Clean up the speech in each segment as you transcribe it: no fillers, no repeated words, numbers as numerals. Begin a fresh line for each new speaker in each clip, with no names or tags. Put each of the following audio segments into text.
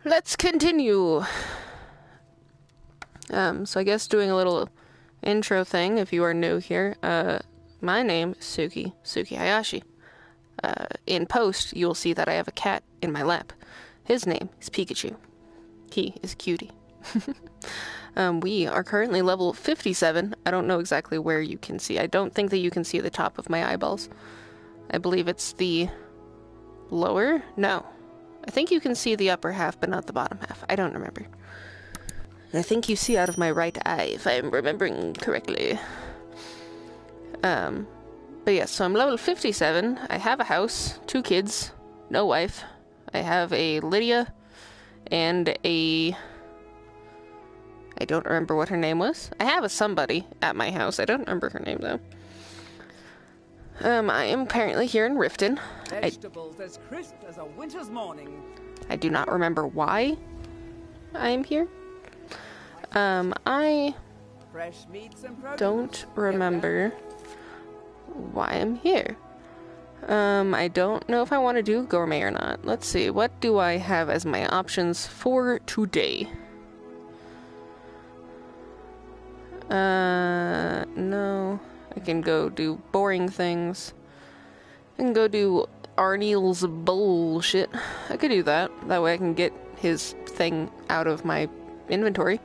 Let's continue. So I guess doing a little intro thing, if you are new here, my name is Suki Hayashi. In post, you will see that I have a cat in my lap. His name is Pikachu. He is cutie. We are currently level 57. I don't know exactly where you can see. I don't think that you can see the top of my eyeballs. I believe it's the lower? No. I think you can see the upper half, but not the bottom half. I don't remember. I think you see out of my right eye, if I'm remembering correctly. But yeah, so I'm level 57. I have a house, 2 kids, no wife. I have a Lydia and a... I don't remember what her name was. I have a somebody at my house. I don't remember her name, though. I am apparently here in Riften.
Vegetables as crisp as a winter's morning.
I do not remember why I am here. I
Fresh meats and produce.
don't remember why I'm here. I don't know if I want to do gourmet or not. Let's see, what do I have as my options for today? No. I can go do boring things. I can go do Arniel's bullshit. I could do that. That way I can get his thing out of my inventory.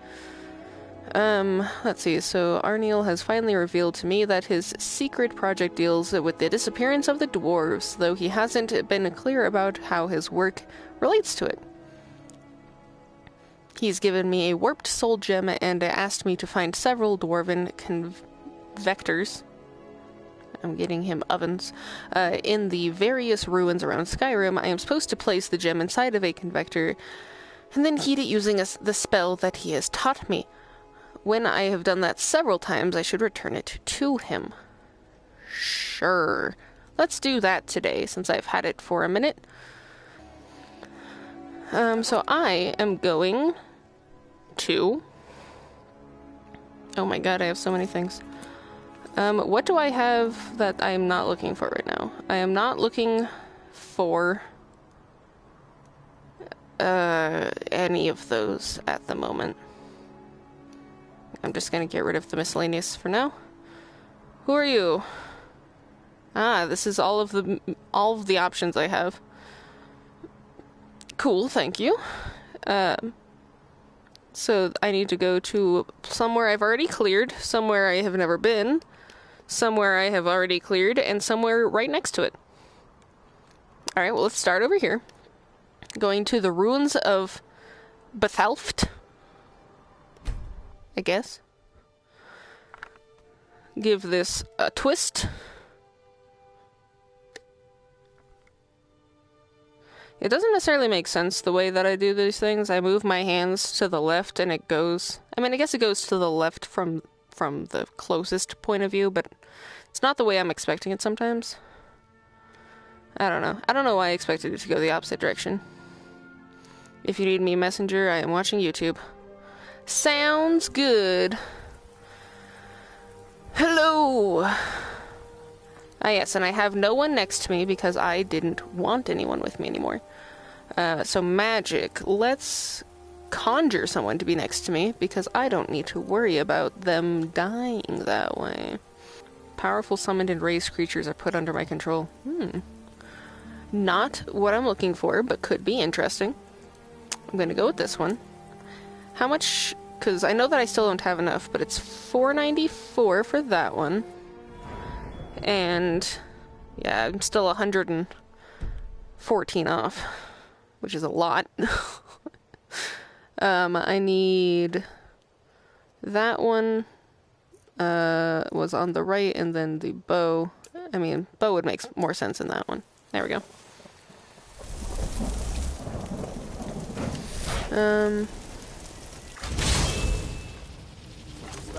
Let's see. So Arniel has finally revealed to me that his secret project deals with the disappearance of the dwarves, though he hasn't been clear about how his work relates to it. He's given me a warped soul gem and asked me to find several dwarven convectors. I'm getting him ovens. In the various ruins around Skyrim, I am supposed to place the gem inside of a convector and then heat it using the spell that he has taught me. When I have done that several times, I should return it to him. Sure. Let's do that today, since I've had it for a minute. So I am going to... Oh my god, I have so many things. What do I have that I am not looking for right now? I am not looking for any of those at the moment. I'm just gonna get rid of the miscellaneous for now. Who are you? Ah, this is all of the options I have. Cool, thank you. So I need to go to somewhere I've already cleared, somewhere I have never been, somewhere I have already cleared, and somewhere right next to it. Alright, well, let's start over here. Going to the ruins of Bethalft, I guess. Give this a twist. It doesn't necessarily make sense the way that I do these things. I move my hands to the left and it goes... I mean, I guess it goes to the left from the closest point of view, but it's not the way I'm expecting it sometimes. I don't know. I don't know why I expected it to go the opposite direction. If you need me, Messenger, I am watching YouTube. Sounds good. Hello! Ah, yes, and I have no one next to me because I didn't want anyone with me anymore. So magic. Let's conjure someone to be next to me because I don't need to worry about them dying that way. Powerful summoned and raised creatures are put under my control. Not what I'm looking for, but could be interesting. I'm gonna go with this one. How much... Because I know that I still don't have enough, but it's $4.94 for that one. And yeah, I'm still 114 off, which is a lot. I need that one was on the right, and then the bow. I mean, bow would make more sense in that one. There we go.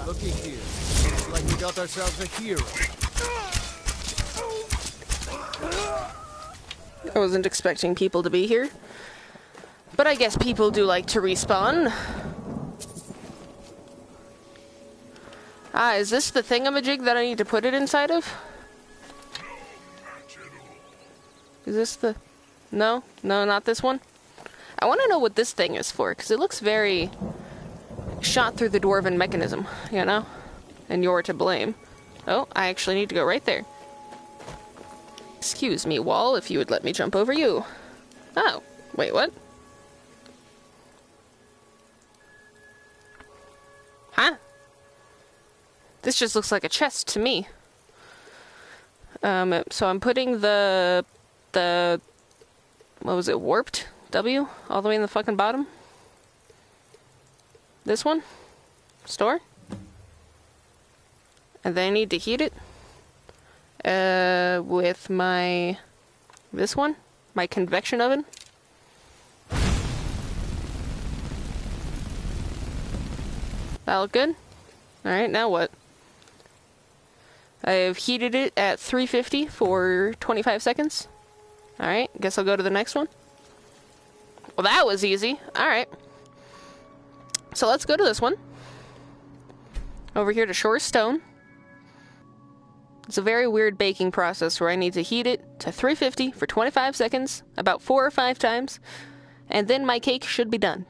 Looky here. Looks like we got ourselves a hero.
I wasn't expecting people to be here. But I guess people do like to respawn. Ah, is this the thingamajig that I need to put it inside of? Is this the... No? No, not this one? I want to know what this thing is for, because it looks very shot through the dwarven mechanism, you know? And you're to blame. Oh, I actually need to go right there. Excuse me, wall, if you would let me jump over you. Oh, wait, what? Huh? This just looks like a chest to me. So I'm putting the what was it, warped W all the way in the fucking bottom? This one? Store? And then I need to heat it with this one, my convection oven. That look good? Alright, now what? I have heated it at 350 for 25 seconds. Alright, guess I'll go to the next one. Well, that was easy. Alright. So let's go to this one. Over here to Shore Stone. It's a very weird baking process where I need to heat it to 350 for 25 seconds, about 4 or 5 times, and then my cake should be done.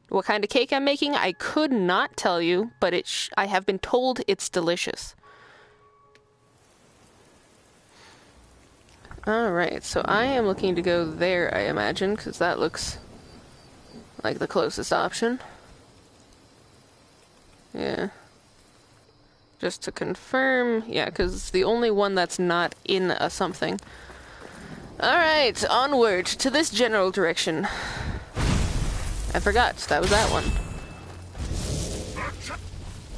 What kind of cake I'm making, I could not tell you, but I have been told it's delicious. Alright, so I am looking to go there, I imagine, because that looks like the closest option. Yeah. Just to confirm, yeah, because it's the only one that's not in a something. Alright, onward to this general direction. I forgot, that was that one.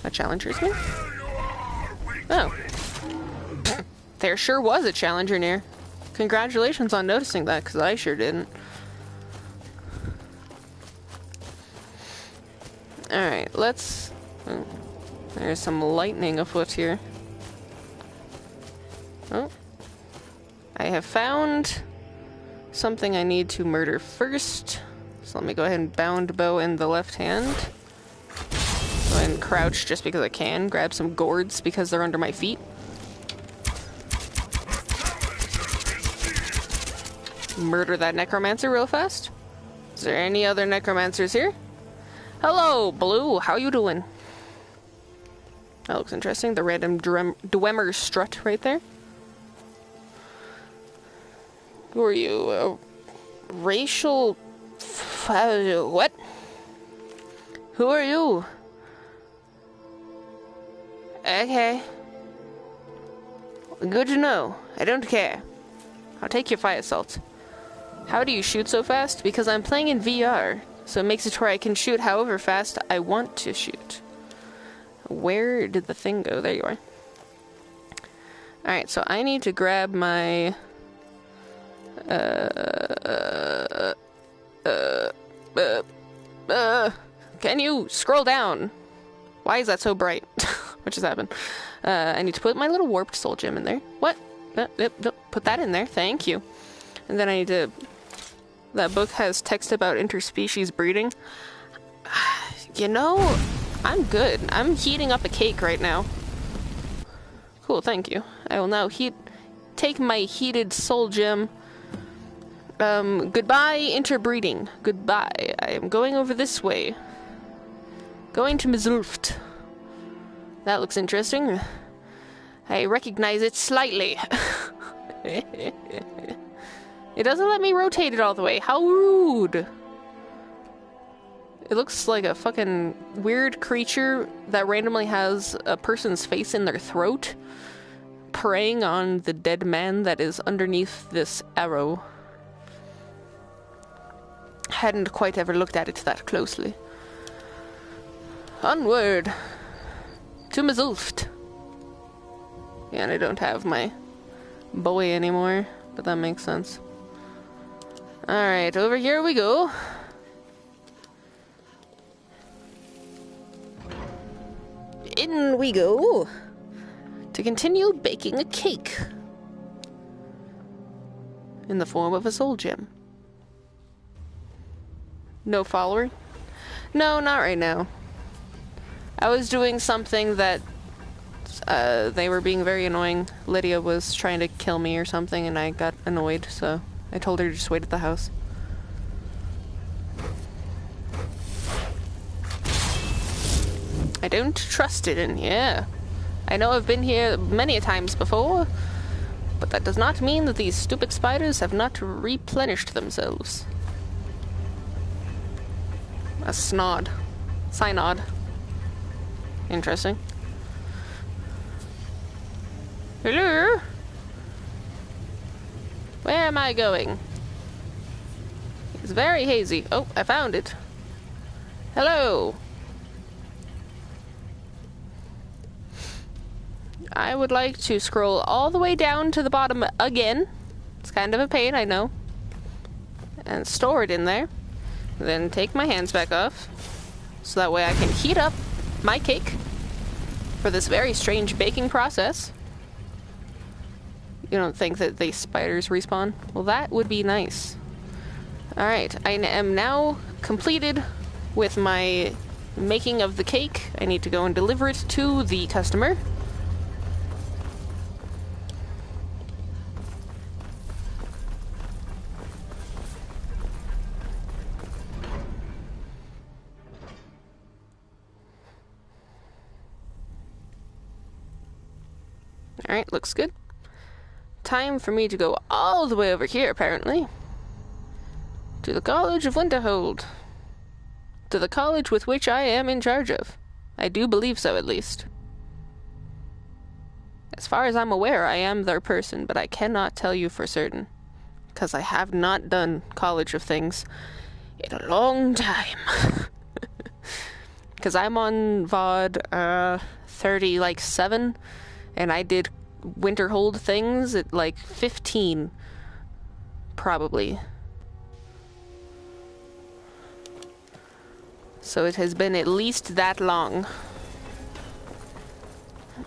A challenger's me? Oh. There sure was a challenger near. Congratulations on noticing that, because I sure didn't. Alright, let's... Oh, there's some lightning afoot here. Oh. I have found something I need to murder first. So let me go ahead and bound bow in the left hand. Go ahead and crouch just because I can. Grab some gourds because they're under my feet. Murder that necromancer real fast. Is there any other necromancers here? Hello, Blue. How you doing? That looks interesting. The random Dwemer strut right there. Who are you? Racial... what? Who are you? Okay. Good to know. I don't care. I'll take your fire salt. How do you shoot so fast? Because I'm playing in VR, so it makes it where I can shoot however fast I want to shoot. Where did the thing go? There you are. Alright, so I need to grab my... can you scroll down? Why is that so bright? What just happened? I need to put my little warped soul gem in there. What? Put that in there. Thank you. And then I need to... That book has text about interspecies breeding. You know, I'm good. I'm heating up a cake right now. Cool, thank you. I will now take my heated soul gem. Goodbye, interbreeding. Goodbye. I am going over this way. Going to Mizulft. That looks interesting. I recognize it slightly. It doesn't let me rotate it all the way. How rude. It looks like a fucking weird creature that randomly has a person's face in their throat, preying on the dead man that is underneath this arrow. Hadn't quite ever looked at it that closely. Onward to Mizulft. Yeah, and I don't have my boy anymore, but that makes sense. Alright, over here we go. In we go. To continue baking a cake. In the form of a soul gem. No follower? No, not right now. I was doing something that they were being very annoying. Lydia was trying to kill me or something and I got annoyed, so I told her to just wait at the house. I don't trust it in here. I know I've been here many a times before, but that does not mean that these stupid spiders have not replenished themselves. A snod. Synod. Interesting. Hello? Where am I going? It's very hazy. Oh, I found it. Hello. I would like to scroll all the way down to the bottom again. It's kind of a pain, I know. And store it in there. Then take my hands back off. So that way I can heat up my cake for this very strange baking process. You don't think that the spiders respawn? Well, that would be nice. Alright, I am now completed with my making of the cake. I need to go and deliver it to the customer. Alright, looks good. Time for me to go all the way over here, apparently. To the College of Winterhold. To the college with which I am in charge of. I do believe so, at least. As far as I'm aware, I am their person, but I cannot tell you for certain. Because I have not done College of Things in a long time. Because I'm on VOD 37, and I did Winterhold things at like 15, probably. So it has been at least that long.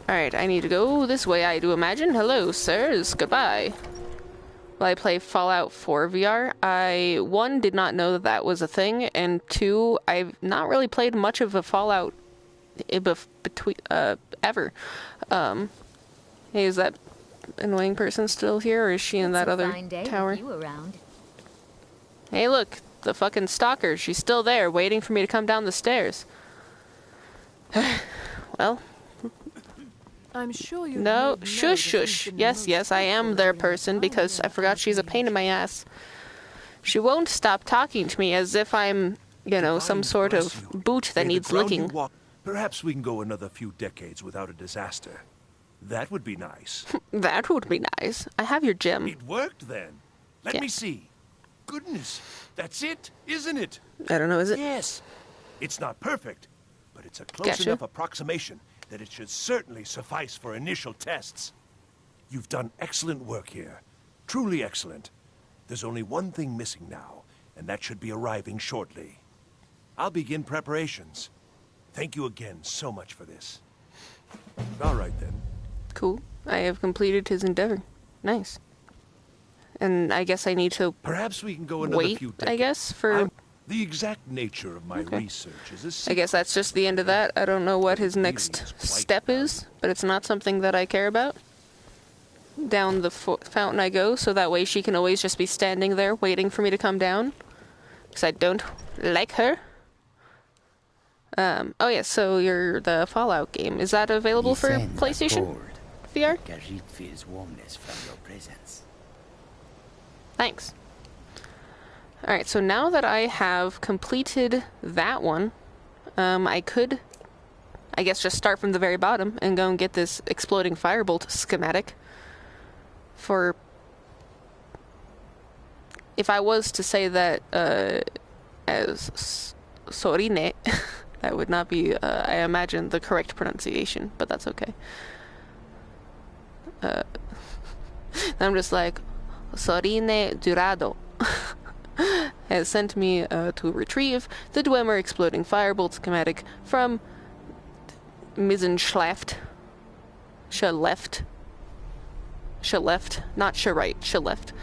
Alright, I need to go this way, I do imagine. Hello, sirs. Goodbye. Will I play Fallout 4 VR? I, 1, did not know that that was a thing, and 2, I've not really played much of a Fallout ever. Hey, is that annoying person still here, or is she in that other tower? Hey, look, the fucking stalker. She's still there, waiting for me to come down the stairs. Well.
I'm sure you.
No, shush, shush. Yes, I am their person, because I forgot she's a pain in my ass. She won't stop talking to me as if I'm, you know, some sort of boot that needs licking.
Perhaps we can go another few decades without a disaster. That would be nice.
That would be nice. I have your gem.
It worked then. Let me see. Goodness, that's it, isn't it?
I don't know, is it?
Yes. It's not perfect, but it's a close enough approximation that it should certainly suffice for initial tests. You've done excellent work here. Truly excellent. There's only one thing missing now, and that should be arriving shortly. I'll begin preparations. Thank you again so much for this. All right, then.
Cool. I have completed his endeavor. Nice. And I guess I need to
perhaps we can go another few decades.
I guess, for...
The exact nature of my research is a secret.
I guess that's just the end of that. I don't know what his next step is, but it's not something that I care about. Down the fountain I go, so that way she can always just be standing there waiting for me to come down. Because I don't like her. Oh yeah, so you're the Fallout game. Is that available for PlayStation VR?
Feels warmness from your presence.
Thanks. Alright, so now that I have completed that one, I could, I guess, just start from the very bottom and go and get this exploding firebolt schematic for... If I was to say that as Sorine, that would not be, I imagine, the correct pronunciation, but that's okay. I'm just like, Sorine Durado has sent me to retrieve the Dwemer exploding firebolt schematic from Misenschlaft. Shaleft, not Sharite, Shaleft.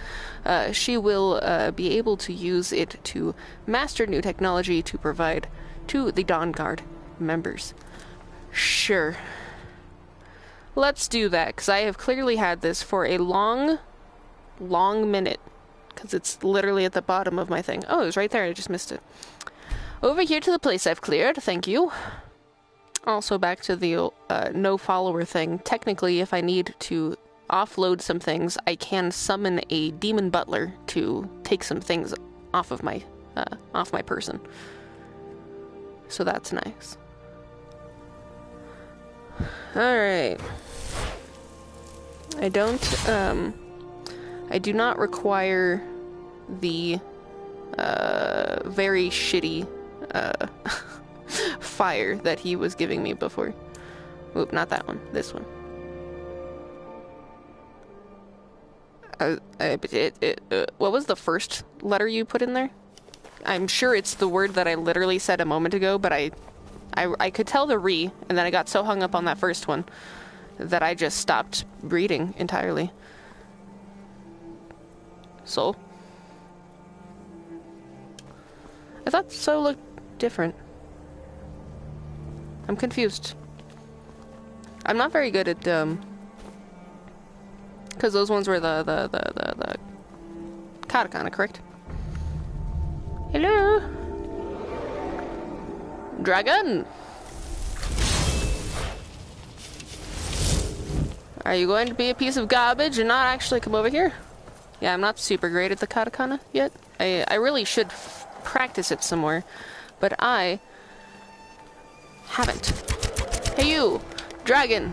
She will be able to use it to master new technology to provide to the Dawn Guard members. Sure. Let's do that, because I have clearly had this for a long minute. because it's literally at the bottom of my thing. Oh, it was right there. I just missed it. Over here to the place I've cleared. Thank you. Also, back to the no follower thing. Technically, if I need to offload some things, I can summon a demon butler to take some things off of my person. So that's nice. Alright. I do not require the very shitty fire that he was giving me before. Oop, not that one. This one. What was the first letter you put in there? I'm sure it's the word that I literally said a moment ago, but I could tell the re, and then I got so hung up on that first one that I just stopped reading entirely. So? I thought so looked different. I'm confused. I'm not very good at, because those ones were the katakana, correct? Hello? Dragon! Are you going to be a piece of garbage and not actually come over here? Yeah, I'm not super great at the katakana yet. I really should practice it some more, but I haven't. Hey you! Dragon!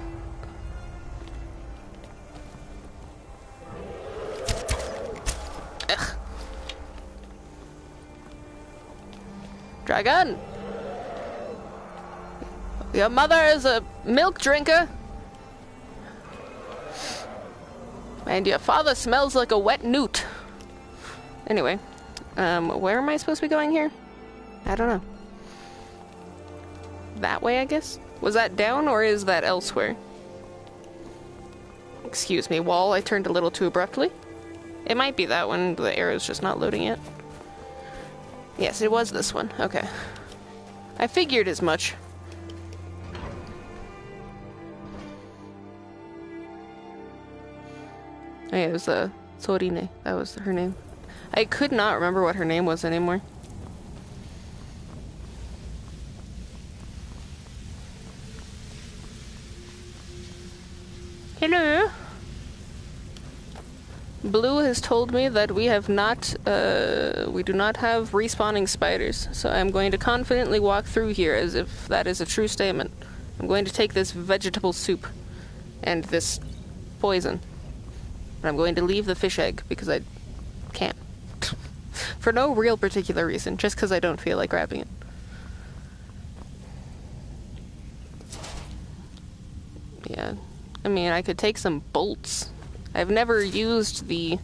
Ugh. Dragon! Your mother is a milk drinker. And your father smells like a wet newt. Anyway, where am I supposed to be going here? I don't know. That way, I guess? Was that down or is that elsewhere? Excuse me, wall, I turned a little too abruptly. It might be that one, the arrow's just not loading yet. Yes, it was this one. Okay. I figured as much. Oh yeah, it was Sorine. That was her name. I could not remember what her name was anymore. Hello? Blue has told me that we have not, we do not have respawning spiders, so I'm going to confidently walk through here as if that is a true statement. I'm going to take this vegetable soup and this poison. And I'm going to leave the fish egg because I can't. For no real particular reason, just because I don't feel like grabbing it. Yeah, I mean, I could take some bolts. I've never used the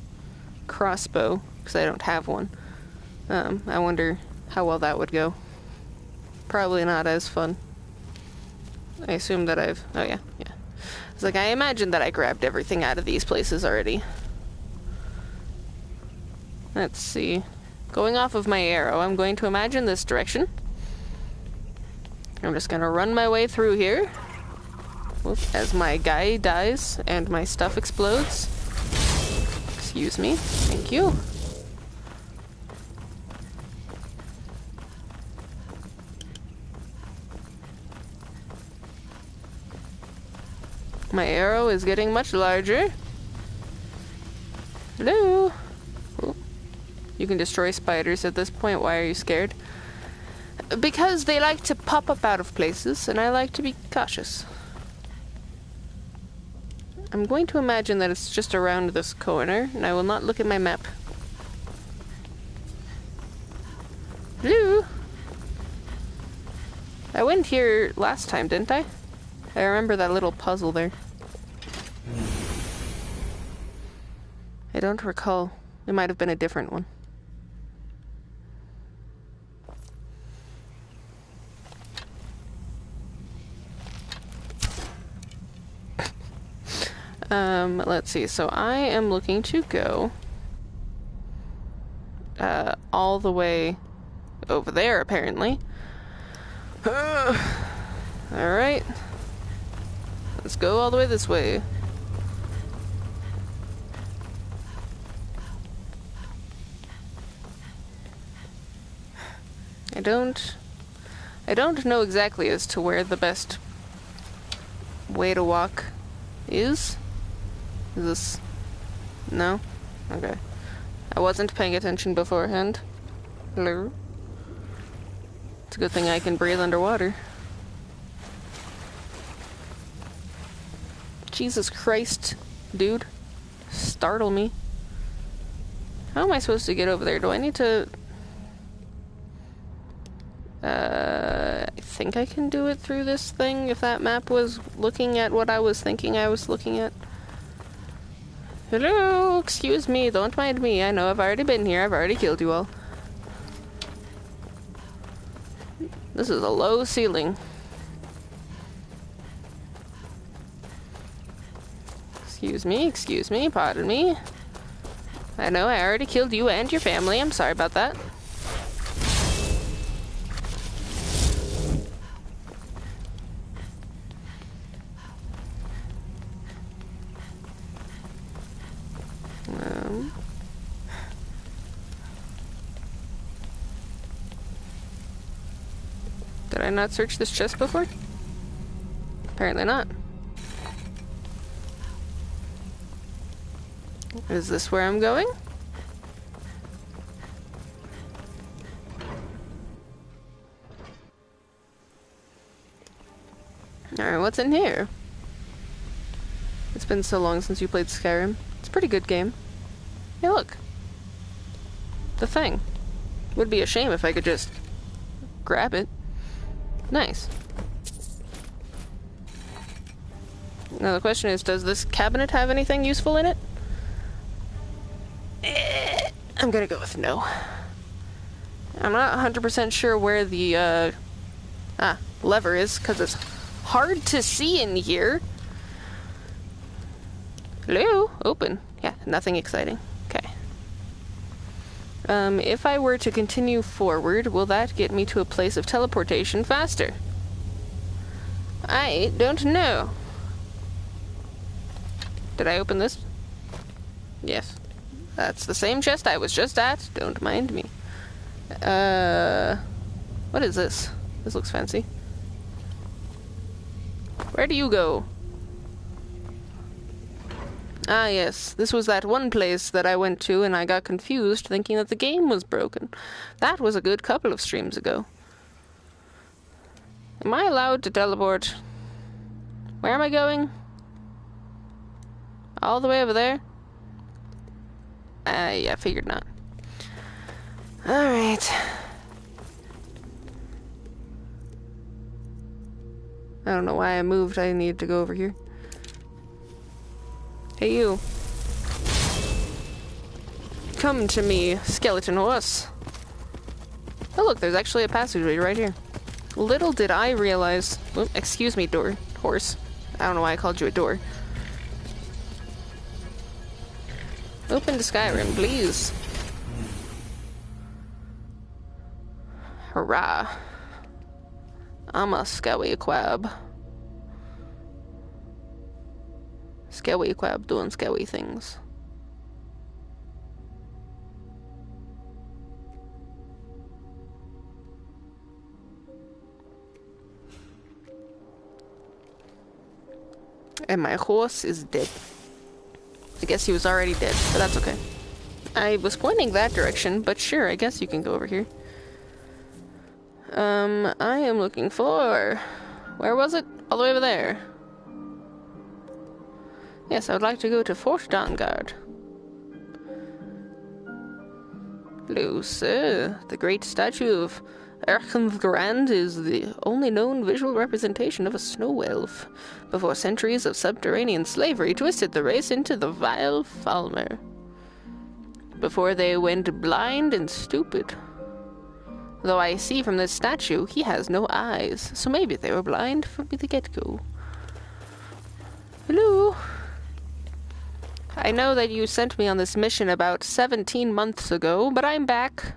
crossbow because I don't have one. I wonder how well that would go. Probably not as fun. I assume that I've... Oh yeah. It's like, I imagine that I grabbed everything out of these places already. Let's see. Going off of my arrow, I'm going to imagine this direction. I'm just gonna run my way through here. Whoop, as my guy dies and my stuff explodes. Excuse me. Thank you. My arrow is getting much larger. Hello? Ooh. You can destroy spiders at this point. Why are you scared? Because they like to pop up out of places, and I like to be cautious. I'm going to imagine that it's just around this corner, and I will not look at my map. Hello? I went here last time, didn't I? I remember that little puzzle there. I don't recall. It might have been a different one. Let's see. So I am looking to go all the way over there, apparently. Alright. Let's go all the way this way. I don't know exactly as to where the best way to walk is. Is this... No? Okay. I wasn't paying attention beforehand. Hello? It's a good thing I can breathe underwater. Jesus Christ, dude. Startle me. How am I supposed to get over there? Do I need to... I think I can do it through this thing if that map was looking at what I was thinking I was looking at. Hello, excuse me, don't mind me. I know I've already been here. I've already killed you all. This is a low ceiling. Excuse me, pardon me. I know I already killed you and your family. I'm sorry about that. Did I not search this chest before? Apparently not. Is this where I'm going? Alright, what's in here? It's been so long since you played Skyrim. It's a pretty good game. Hey, look. The thing. Would be a shame if I could just grab it. Nice. Now the question is, does this cabinet have anything useful in it? I'm gonna go with no. I'm not 100% sure where the lever is, because it's hard to see in here. Hello? Open. Yeah, nothing exciting. Okay. If I were to continue forward, will that get me to a place of teleportation faster? I don't know. Did I open this? Yes. That's the same chest I was just at. Don't mind me. What is this? This looks fancy. Where do you go? Ah, yes. This was that one place that I went to and I got confused thinking that the game was broken. That was a good couple of streams ago. Am I allowed to teleport? Where am I going? All the way over there? Yeah, figured not. Alright. I don't know why I moved. I need to go over here. Hey, you. Come to me, skeleton horse. Oh, look, there's actually a passageway right here. Little did I realize... Oops, excuse me, horse. I don't know why I called you a door. Open to Skyrim, please. Hurrah. I'm a scallyquab. Scallyquab doing scally things. And my horse is dead. I guess he was already dead, but that's okay. I was pointing that direction, but sure, I guess you can go over here. I am looking for... Where was it? All the way over there. Yes, I would like to go to Fort Dawnguard. Hello, sir. The great statue of Erchangrand is the only known visual representation of a snow elf. Before centuries of subterranean slavery twisted the race into the vile Falmer. Before they went blind and stupid. Though I see from this statue, he has no eyes, so maybe they were blind from the get-go. Hello? I know that you sent me on this mission about 17 months ago, but I'm back.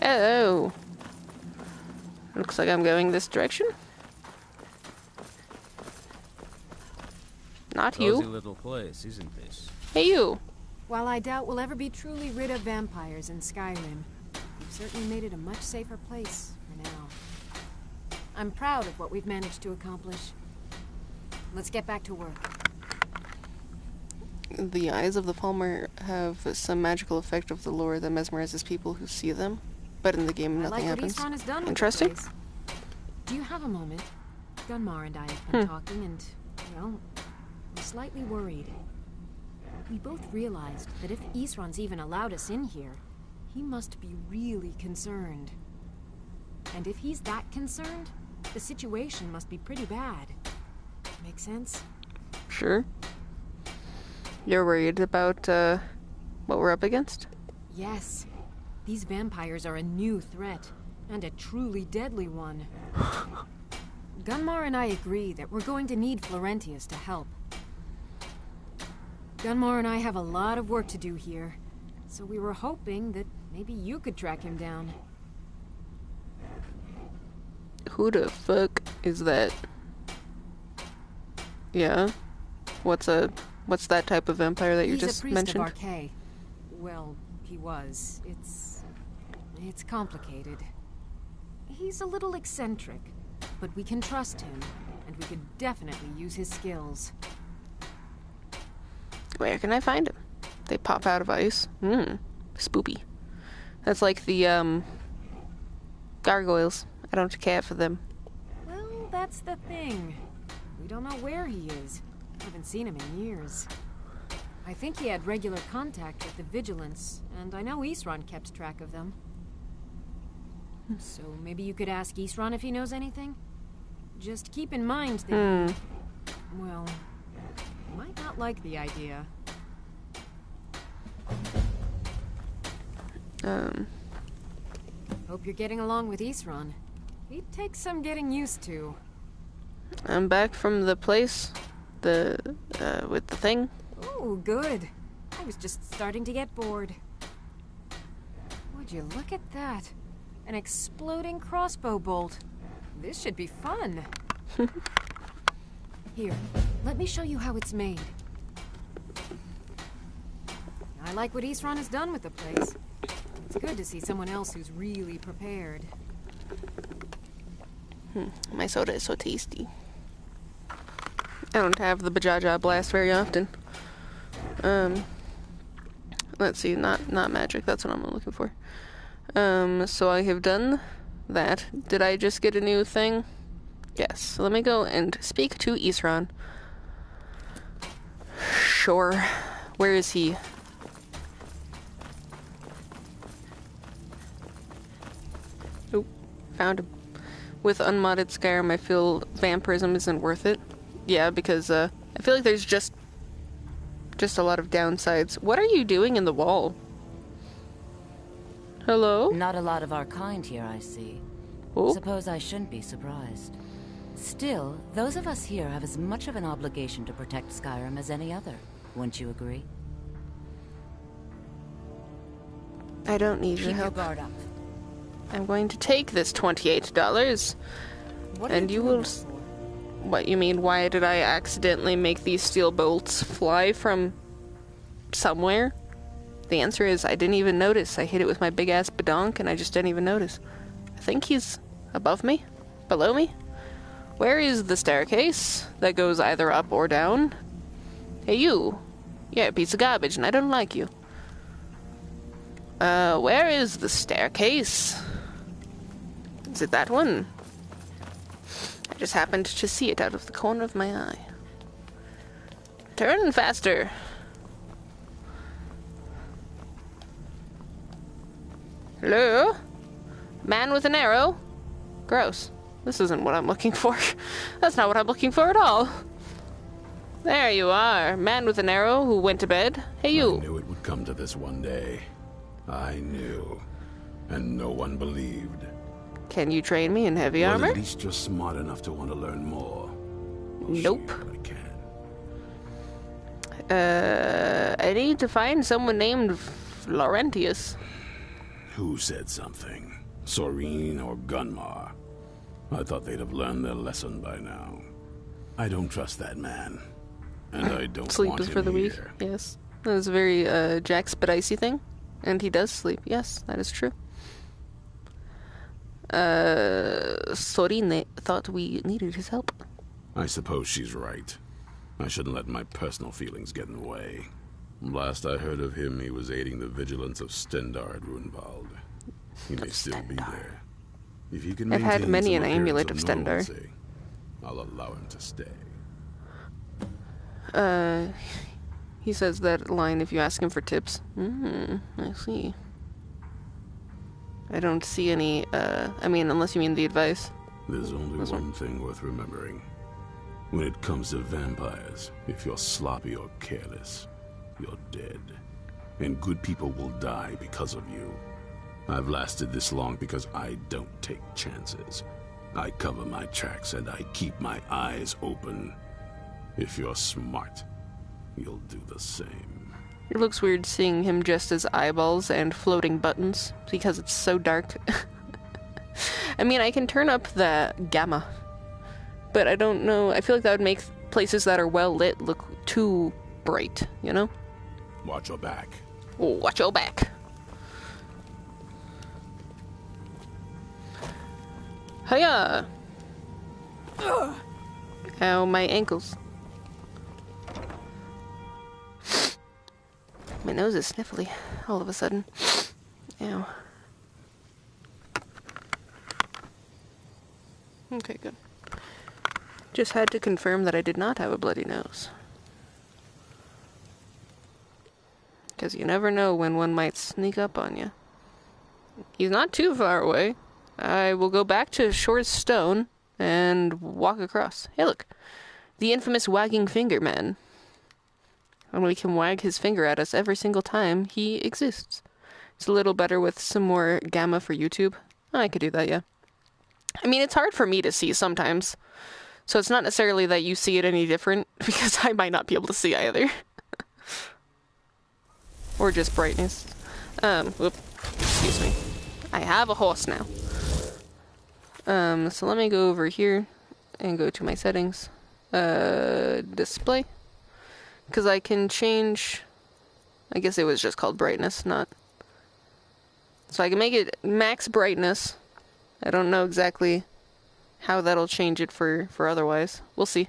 Hello. Looks like I'm going this direction. Not
Cozy
you.
little place, isn't this?
Hey, you.
While I doubt we'll ever be truly rid of vampires in Skyrim, we've certainly made it a much safer place for now. I'm proud of what we've managed to accomplish. Let's get back to work.
The eyes of the Palmer have some magical effect of the lore that mesmerizes people who see them, but in the game nothing happens.
I like what Isran has done with
Interesting.
the place. Do you have a moment? Gunmar and I have been talking and, well, we're slightly worried. We both realized that if Isran's even allowed us in here, he must be really concerned. And if he's that concerned, the situation must be pretty bad. Make sense?
Sure. You're worried about, what we're up against?
Yes. These vampires are a new threat, and a truly deadly one. Gunmar and I agree that we're going to need Florentius to help. Gunmar and I have a lot of work to do here, so we were hoping that maybe you could track him down.
Who the fuck is that? Yeah? What's that type of vampire that you just mentioned?
He's a priest of Arcay. Well, he was. It's complicated. He's a little eccentric, but we can trust him, and we could definitely use his skills.
Where can I find him? They pop out of ice. Spoopy. That's like the, gargoyles. I don't care for them.
Well, that's the thing. We don't know where he is. Haven't seen him in years. I think he had regular contact with the Vigilance, and I know Isran kept track of them. So maybe you could ask Isran if he knows anything? Just keep in mind that well, he might not like the idea. Hope you're getting along with Isran. He'd take some getting used to.
I'm back from the place. With the thing.
Oh, good. I was just starting to get bored. Would you look at that? An exploding crossbow bolt. This should be fun. Here, let me show you how it's made. I like what Isran has done with the place. It's good to see someone else who's really prepared.
My soda is so tasty. I don't have the Bajaja Blast very often. Let's see, not magic, that's what I'm looking for. So I have done that. Did I just get a new thing? Yes. So let me go and speak to Isran. Sure. Where is he? Oh, found him. With unmodded Skyrim, I feel vampirism isn't worth it. Yeah, because I feel like there's just a lot of downsides. What are you doing in the wall? Hello?
Not a lot of our kind here, I see.
Oh.
Suppose I shouldn't be surprised. Still, those of us here have as much of an obligation to protect Skyrim as any other. Wouldn't you agree?
I don't need your
Keep your
help.
guard up.
I'm going to take this $28,
What
and you will... What, you mean, why did I accidentally make these steel bolts fly from somewhere? The answer is, I didn't even notice. I hit it with my big-ass badonk, and I just didn't even notice. I think he's above me? Below me? Where is the staircase that goes either up or down? Hey, you. You're a piece of garbage, and I don't like you. Where is the staircase? Is it that one? I just happened to see it out of the corner of my eye. Turn faster. Hello? Man with an arrow? Gross. This isn't what I'm looking for. That's not what I'm looking for at all. There you are. Man with an arrow who went to bed. Hey, you.
I knew it would come to this one day. I knew. And no one believed.
Can you train me in heavy
Well,
armor?
at least you're smart enough to want to learn more. I'll
Nope.
show you what I can.
I need to find someone named Florentius.
Who said something? Soreen or Gunmar? I thought they'd have learned their lesson by now. I don't trust that man. And I don't
Sleep
want
is
him
for the weak.
here.
Yes. That is a very Jack Spadicy thing. And he does sleep. Yes, that is true. Sorine thought we needed his help.
I suppose she's right. I shouldn't let my personal feelings get in the way. Last I heard of him, he was aiding the vigilance of Stendar at Runwald. He may still be there. If he can
I've had
maintain
many
some
an amulet
appearance
of Stendar.
normalcy, I'll allow him to stay.
He says that line if you ask him for tips. I see. I don't see any, I mean, unless you mean the advice.
There's only one thing worth remembering. When it comes to vampires, if you're sloppy or careless, you're dead. And good people will die because of you. I've lasted this long because I don't take chances. I cover my tracks and I keep my eyes open. If you're smart, you'll do the same.
It looks weird seeing him just as eyeballs and floating buttons because it's so dark. I mean, I can turn up the gamma, but I don't know. I feel like that would make places that are well lit look too bright, you know?
Watch your back.
Oh, watch your back. Hiya! Ow, my ankles. My nose is sniffly all of a sudden. Ow. Okay, good. Just had to confirm that I did not have a bloody nose. Because you never know when one might sneak up on you. He's not too far away. I will go back to Shore's Stone and walk across. Hey, look. The infamous wagging finger man. And we can wag his finger at us every single time he exists. It's a little better with some more gamma for YouTube. I could do that, yeah. I mean, it's hard for me to see sometimes. So it's not necessarily that you see it any different, because I might not be able to see either. Or just brightness. Whoop. Excuse me. I have a horse now. So let me go over here and go to my settings. Display. Because I can change... I guess it was just called brightness, not... So I can make it max brightness. I don't know exactly how that'll change it for otherwise. We'll see.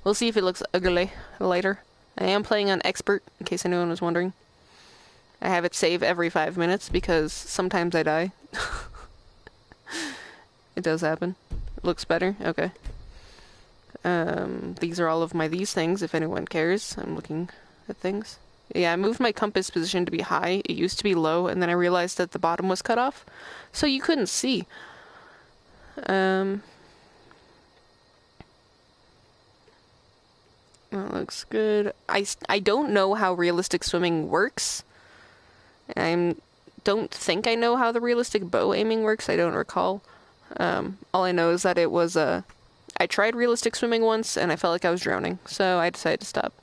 We'll see if it looks ugly later. I am playing on expert, in case anyone was wondering. I have it save every 5 minutes because sometimes I die. It does happen. It looks better? Okay. These are all of my these things, if anyone cares. I'm looking at things. Yeah, I moved my compass position to be high. It used to be low, and then I realized that the bottom was cut off, so you couldn't see. That looks good. I don't know how realistic swimming works. Don't think I know how the realistic bow aiming works. I don't recall. All I know is that it was I tried realistic swimming once, and I felt like I was drowning, so I decided to stop.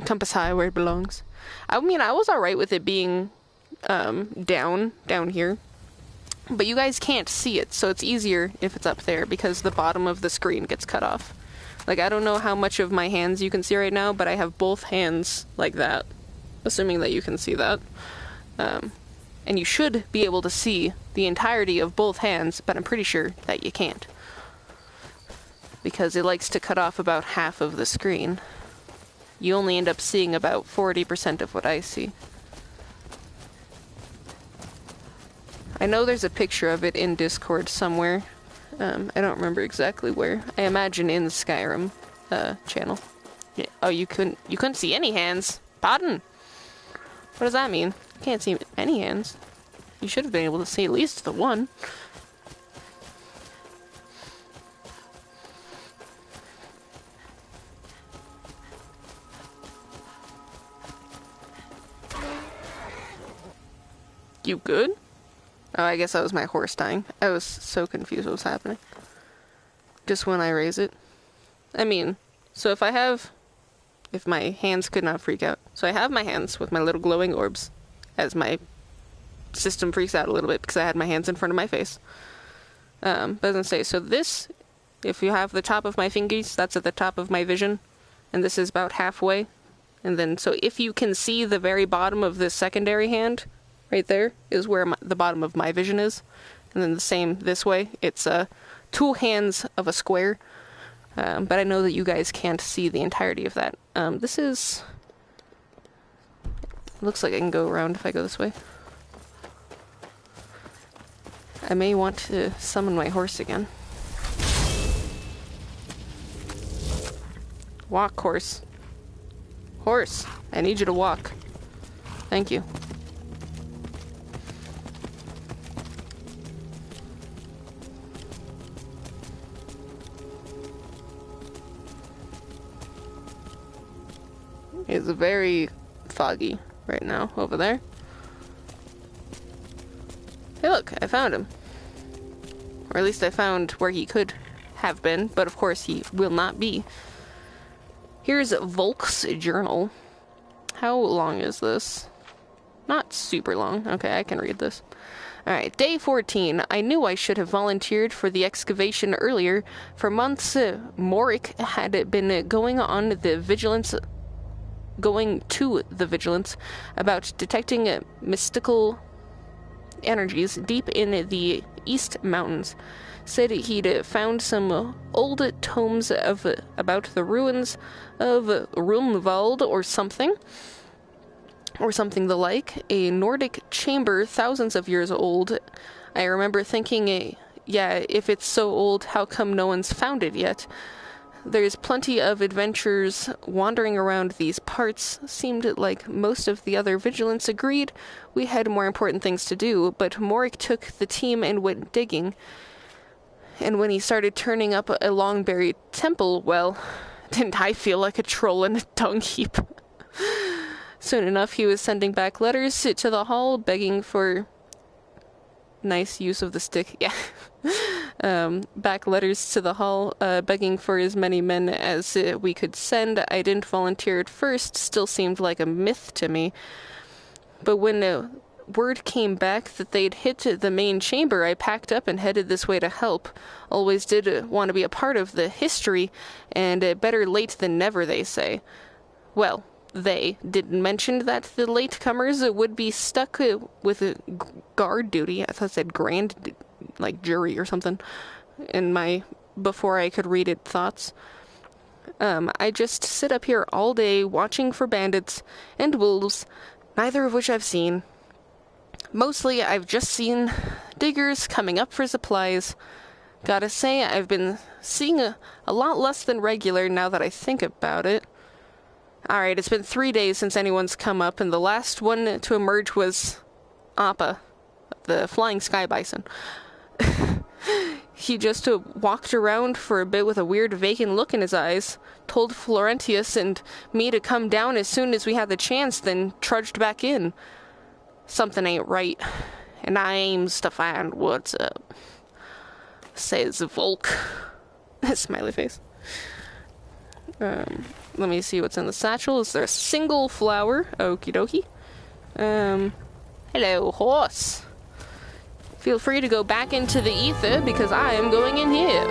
Compass high where it belongs. I mean, I was alright with it being down here. But you guys can't see it, so it's easier if it's up there, because the bottom of the screen gets cut off. Like, I don't know how much of my hands you can see right now, but I have both hands like that. Assuming that you can see that. And you should be able to see the entirety of both hands, but I'm pretty sure that you can't. Because it likes to cut off about half of the screen. You only end up seeing about 40% of what I see. I know there's a picture of it in Discord somewhere. I don't remember exactly where. I imagine in the Skyrim channel. Yeah. Oh, you couldn't see any hands. Pardon? What does that mean? You can't see any hands. You should have been able to see at least the one. You good? Oh, I guess that was my horse dying. I was so confused what was happening. Just when I raise it. I mean, so if my hands could not freak out. So I have my hands with my little glowing orbs as my system freaks out a little bit because I had my hands in front of my face. But doesn't say. So this If you have the top of my fingers, that's at the top of my vision. And this is about halfway. And then, so if you can see the very bottom of this secondary hand, right there, is where the bottom of my vision is. And then the same this way. It's 2 hands of a square. But I know that you guys can't see the entirety of that. This is... Looks like I can go around if I go this way. I may want to summon my horse again. Walk, horse. Horse, I need you to walk. Thank you. It's very foggy right now over there. Hey look, I found him. Or at least I found where he could have been, but of course he will not be. Here's Volk's journal. How long is this? Not super long. Okay, I can read this. Alright, day 14. I knew I should have volunteered for the excavation earlier. For months, Morik had been going to the vigilance about detecting mystical energies deep in the East Mountains. Said he'd found some old tomes about the ruins of Rumwald or something the like, a Nordic chamber thousands of years old. I remember thinking, yeah, if it's so old, how come no one's found it yet? There's plenty of adventurers wandering around these parts. Seemed like most of the other vigilants agreed we had more important things to do, but Morik took the team and went digging. And when he started turning up a long-buried temple, well, didn't I feel like a troll in a dung heap? Soon enough, he was sending back letters to the hall, begging for... Nice use of the stick, yeah. Back letters to the hall, begging for as many men as we could send. I didn't volunteer at first, still seemed like a myth to me. But when word came back that they'd hit the main chamber, I packed up and headed this way to help. Always did want to be a part of the history, and better late than never, they say. Well, they didn't mention that the latecomers would be stuck with a guard duty. I thought it said grand, like jury or something, in my, before I could read it, thoughts. I just sit up here all day watching for bandits and wolves, neither of which I've seen. Mostly I've just seen diggers coming up for supplies. Gotta say, I've been seeing a lot less than regular now that I think about it. Alright, it's been 3 days since anyone's come up, and the last one to emerge was Appa, the flying sky bison. He just walked around for a bit with a weird vacant look in his eyes, told Florentius and me to come down as soon as we had the chance, then trudged back in. Something ain't right, and I aims to find what's up, says Volk. Smiley face. Let me see what's in the satchel. Is there a single flower? Okie dokie. Hello, horse. Feel free to go back into the ether, because I am going in here.